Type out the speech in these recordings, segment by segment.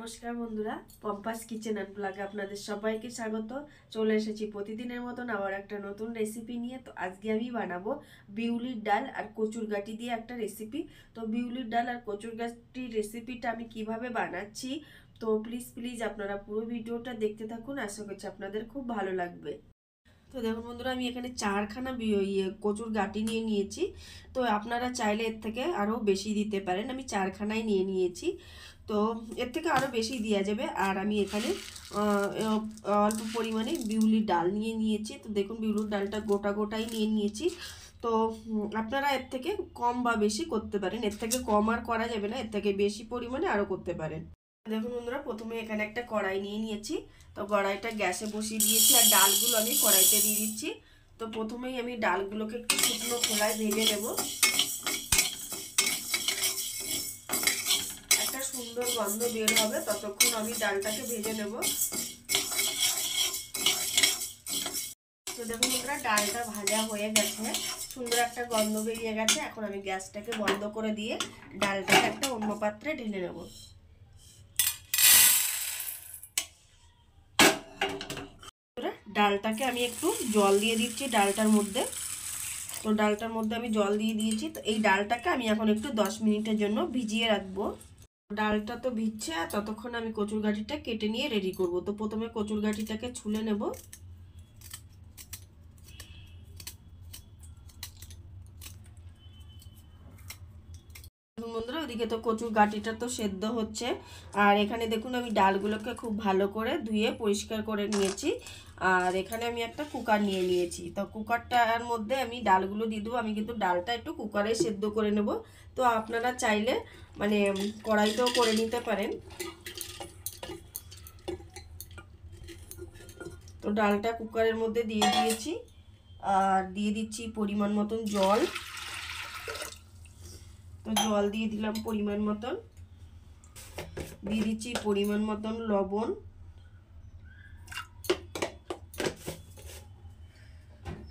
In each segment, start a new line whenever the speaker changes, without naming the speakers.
নমস্কার বন্ধুরা, পম্পাস kitchen and ব্লগে আপনাদের সবাইকে স্বাগত। চলে এসেছি প্রতিদিনের মতন আবার একটা নতুন রেসিপি নিয়ে। তো আজকে আমি বানাবো বিউলির ডাল আর কচুর গাঁটি দিয়ে একটা রেসিপি। তো বিউলির ডাল আর কচুর গাঁটির রেসিপিটা আমি কিভাবে বানাচ্ছি, তো প্লিজ আপনারা পুরো ভিডিওটা দেখতে থাকুন। আশা করছি আপনাদের খুব ভালো লাগবে। তো দেখুন বন্ধুরা, আমি এখানে 4খানা কচুর গাঁটি নিয়ে নিয়েছি। তো আপনারা চাইলে এর থেকে আরও বেশি দিতে পারেন। আমি 4খানাই নিয়ে নিয়েছি। তো এর থেকে আরও বেশি দেওয়া যাবে। আর আমি এখানে অল্প পরিমাণে বিউলির ডাল নিয়ে নিয়েছি। তো দেখুন বিউলির ডালটা গোটাই নিয়ে নিয়েছি। তো আপনারা এর থেকে কম বা বেশি করতে পারেন। এর থেকে কম আর করা যাবে না, এর থেকে বেশি পরিমাণে আরও করতে পারেন। দেখুন বন্ধুরা, প্রথমে এখানে একটা কড়াই নিয়ে নিয়েছি। তো কড়াইটা গ্যাসে বসিয়ে দিয়েছি আর ডালগুলো আমি কড়াইতে দিয়ে দিচ্ছি। তো প্রথমেই আমি ডালগুলোকে একটু শুকনো খোলায় ভেজে নেব। একটা সুন্দর গন্ধ বের হবে, ততক্ষণ আমি ডালটাকে ভেজে নেব। তো দেখুন বন্ধুরা, ডালটা ভাজা হয়ে গেছে, সুন্দর একটা গন্ধ বেরিয়ে গেছে। এখন আমি গ্যাসটাকে বন্ধ করে দিয়ে ডালটাকে একটা অন্য পাত্রে ঢেলে নেব। ডালটাকে আমি একটু জল দিয়ে দিচ্ছি ডালটার মধ্যে। তো ডালটার মধ্যে আমি জল দিয়ে দিয়েছি। তো এই ডালটাকে আমি এখন একটু 10 মিনিটের জন্য ভিজিয়ে রাখবো। ডালটা তো ভিজছে, আর ততক্ষণ আমি কচুর গাঁটিটা কেটে নিয়ে রেডি করব। তো প্রথমে কচুর গাঁটিটাকে ছুলে নেব। বন্ধুরা, ওদিকে তো কচুর গাঁটিটা তো সেদ্ধ হচ্ছে, আর এখানে দেখুন আমি ডালগুলোকে খুব ভালো করে ধুয়ে পরিষ্কার করে নিয়েছি। আর এখানে আমি একটা কুকার নিয়ে নিয়েছি। তো কুকারটার মধ্যে আমি ডালগুলো দিয়ে দেবো। আমি কিন্তু ডালটা একটু কুকারে সেদ্ধ করে নেব। তো আপনারা চাইলে মানে কড়াইতেও করে নিতে পারেন। তো ডালটা কুকারের মধ্যে দিয়ে দিয়েছি, আর দিয়ে দিচ্ছি পরিমাণ মতন জল। তো জল দিয়ে দিলাম পরিমাণ মতন, দিয়ে দিচ্ছি পরিমাণ মতন লবণ,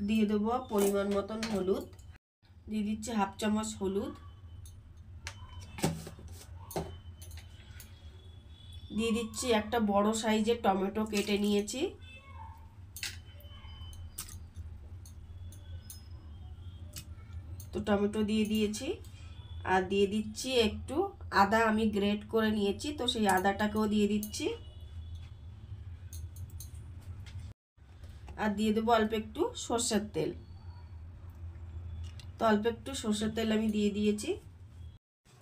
দিয়ে দেবো পরিমাণ মতন হলুদ, দিয়ে দিচ্ছি হাফ চামচ হলুদ, দিয়ে দিচ্ছি একটা বড় সাইজের টমেটো কেটে নিয়েছি, তো টমেটো দিয়ে দিয়েছি। আর দিয়ে দিচ্ছি একটু আদা, আমি গ্রেট করে নিয়েছি, তো সেই আদাটাকেও দিয়ে দিচ্ছি। আর দিয়ে দেবো অল্প একটু সর্ষের তেল। তো অল্প একটু সর্ষের তেল আমি দিয়ে দিয়েছি।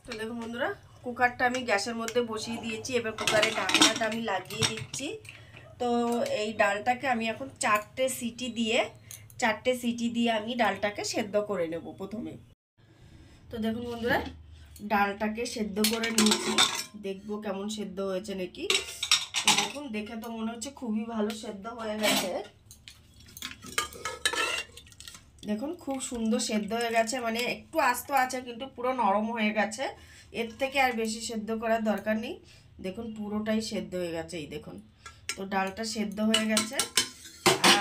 তো দেখুন বন্ধুরা, কুকারটা আমি গ্যাসের মধ্যে বসিয়ে দিয়েছি। এবার কুকারের ঢাকনাটা আমি লাগিয়ে দিচ্ছি। তো এই ডালটাকে আমি এখন 4টে সিটি দিয়ে আমি ডালটাকে সেদ্ধ করে নেব প্রথমে। তো দেখুন বন্ধুরা, ডালটাকে সেদ্ধ করে নিয়েছি, দেখবো কেমন সেদ্ধ হয়েছে নাকি। দেখুন, দেখে তো মনে হচ্ছে খুবই ভালো সেদ্ধ হয়ে গেছে। দেখুন খুব সুন্দর সেদ্ধ হয়ে গেছে, মানে একটু আস্ত আছে কিন্তু পুরো নরম হয়ে গেছে। এর থেকে আর বেশি সেদ্ধ করার দরকার নেই। দেখুন পুরোটাই সেদ্ধ হয়ে গেছে, এই দেখুন। তো ডালটা সেদ্ধ হয়ে গেছে।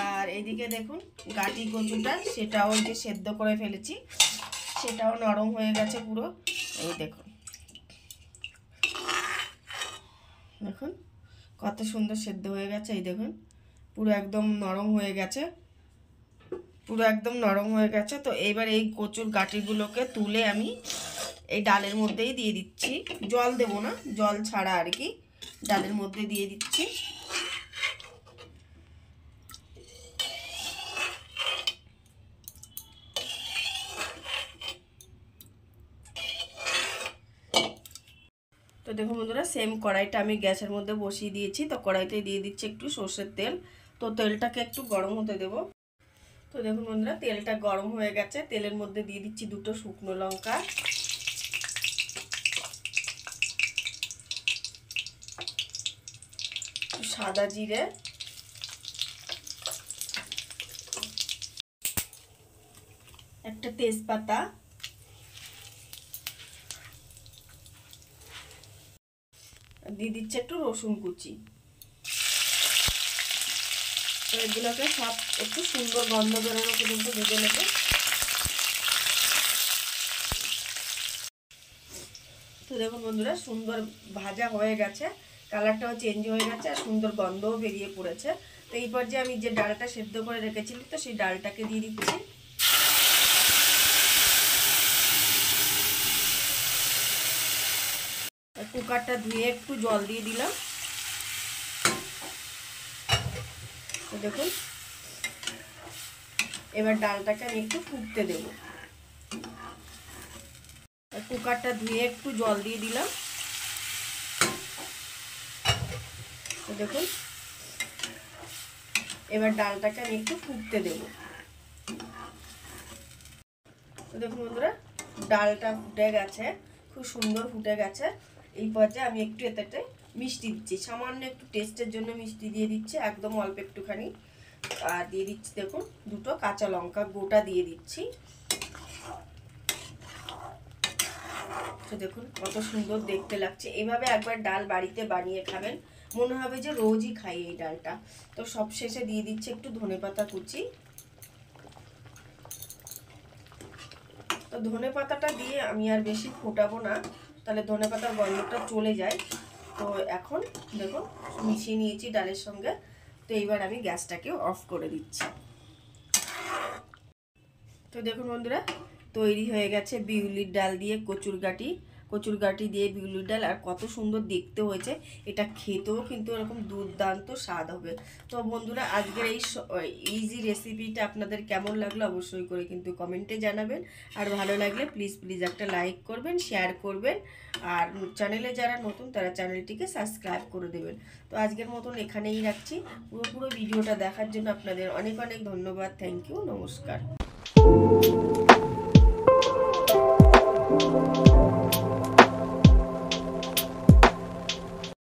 আর এইদিকে দেখুন গাঁটি কচুটা, সেটাও যে সেদ্ধ করে ফেলেছি, সেটাও নরম হয়ে গেছে পুরো। এই দেখুন, দেখুন কত সুন্দর সেদ্ধ হয়ে গেছে। এই দেখুন পুরো একদম নরম হয়ে গেছে, পুরো একদম নরম হয়ে গেছে। তো এইবার এই কচুর গাঁটিগুলোকে তুলে আমি এই ডালের মধ্যেই দিয়ে দিচ্ছি। জল দেব না, জল ছাড়া আর কি, ডালের মধ্যে দিয়ে দিচ্ছি। তো দেখুন বন্ধুরা, সেম কড়াইটা আমি গ্যাসের মধ্যে বসিয়ে দিয়েছি। তো কড়াইতে দিয়ে দিচ্ছি একটু সর্ষের তেল। তো তেলটাকে একটু গরম হতে দেব। তো দেখুন বন্ধুরা, তেলটা গরম হয়ে গেছে। তেলের মধ্যে দিয়ে দিচ্ছি 2টো শুকনো লঙ্কা, সাদা জিরে, একটা তেজপাতা, দিয়ে দিচ্ছে একটু রসুন কুচি। তো এগুলোকে সব একটু সুন্দর গন্ধ বেরোনো পর্যন্ত ভেজে নেব। তো দেখুন বন্ধুরা, সুন্দর ভাজা হয়ে গেছে। কালারটাও চেঞ্জ হয়ে গেছে আর সুন্দর গন্ধও বেরিয়ে পড়েছে। তো এইবার যে আমি যে ডালটা সেদ্ধ করে রেখেছিলাম তো সেই ডালটাকে দিয়ে দিচ্ছি। কুকারটা ধুয়ে একটু জল দিয়ে দিলাম। তো দেখুন এবার ডালটাকে আমি একটু ফুটতে দেব। কুকারটা ধুয়ে একটু জল দিয়ে দিলাম। তো দেখুন এবার ডালটাকে আমি একটু ফুটতে দেব। তো দেখুন বন্ধুরা ডালটা ফুটে গেছে, খুব সুন্দর ফুটে গেছে। এই পর্যায়ে আমি একটু এতে মিষ্টি দিচ্ছি, সামান্য একটু টেস্টের জন্য মিষ্টি দিয়ে দিচ্ছি, একদম অল্প একটুখানি। আর দিয়ে দিচ্ছি দেখুন দুটো কাঁচা লঙ্কা গোটা দিয়ে দিচ্ছি। তো দেখুন কত সুন্দর দেখতে লাগছে। এইভাবে একবার ডাল বাড়িতে বানিয়ে খাবেন, মনে হবে যে রোজই খাই এই ডালটা। তো সব শেষে দিয়ে দিচ্ছি একটু ধনেপাতা কুচি। তো ধনেপাতাটা দিয়ে আমি আর বেশি ফোটাবো না, তাহলে ধনেপাতার গন্ধটা চলে যায়। তো এখন দেখুন মিশিয়ে নিয়েছি ডালের সঙ্গে। তো এইবার আমি গ্যাসটাকে অফ করে দিচ্ছি। তো দেখুন বন্ধুরা তৈরি হয়ে গেছে বিউলির ডাল দিয়ে কচুর গাঁটি দিয়ে বিউলির ডাল। আর কত সুন্দর দেখতে হয়েছে, এটা খেতেও কিন্তু এরকম দুর্দান্ত স্বাদ হবে। তো বন্ধুরা আজকের এই ইজি রেসিপিটা আপনাদের কেমন লাগলো অবশ্যই করে কিন্তু কমেন্টে জানাবেন। আর ভালো লাগলে প্লিজ একটা লাইক করবেন, শেয়ার করবেন। আর চ্যানেলে যারা নতুন তারা চ্যানেলটিকে সাবস্ক্রাইব করে দেবেন। তো আজকের মতন এখানেই রাখছি। পুরো ভিডিওটা দেখার জন্য আপনাদের অনেক অনেক ধন্যবাদ। থ্যাংক ইউ, নমস্কার।